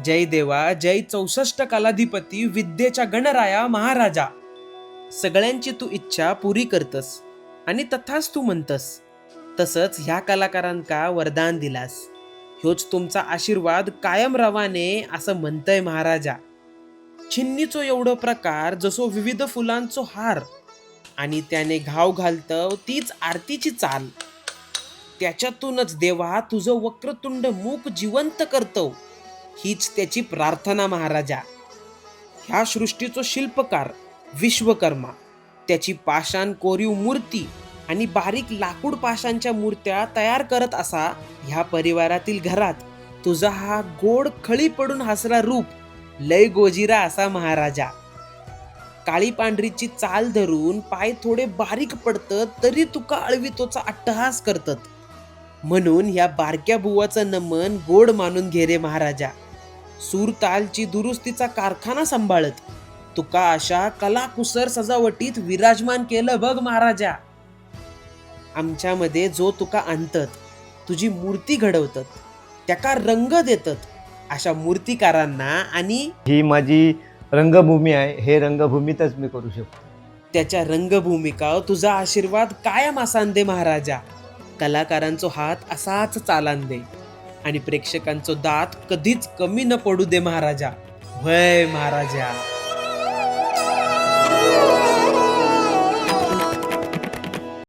जय देवा, जय 64 कालाधिपती विद्येच्या गणराया महाराजा. सगळ्यांची तू इच्छा पुरी करतस आणि तथाच तू म्हणतस. तसंच ह्या कलाकारांका वरदान दिलास. ह्योच तुमचा आशीर्वाद कायम रवाने असं म्हणतय महाराजा. छिन्नीचो एवढं प्रकार जसो विविध फुलांचो हार, आणि त्याने घाव घालतव तीच आरतीची चाल. त्याच्यातूनच देवा तुझं वक्रतुंड मूक जिवंत करतव, हीच त्याची प्रार्थना महाराजा. ह्या सृष्टीचो शिल्पकार विश्वकर्मा त्याची पाषाण कोरीव मूर्ती आणि बारीक लाकूड पाषाणच्या मूर्त्या तयार करत असा ह्या परिवारातील घरात तुझा हा गोड खळी पडून हसरा रूप लय गोजिरा असा महाराजा. काळी पांढरीची चाल धरून पाय थोडे बारीक पडतत तरी तुका अळवितोचा अट्टहास करतत. म्हणून ह्या बारक्या बुवाचं नमन गोड मानून घे रे महाराजा. सूर तालची दुरुस्तीचा कारखाना सांभाळत तुका अशा कलाकुसर सजावटीत विराजमान केलं बघ महाराजा. आमच्यामध्ये जो तुका आणतत, तुझी मूर्ती घडवतत, त्याका रंग देतत, अशा मूर्तिकारांना आणि ही माझी रंगभूमी आहे, हे रंगभूमीतच मी करू शकतो. त्याच्या रंगभूमिका तुझा आशीर्वाद कायम असान दे महाराजा. कलाकारांचो हात असाच चालान दे आणि प्रेक्षकांचो दात कधीच कमी न पडू दे महाराजा. वय महाराजा.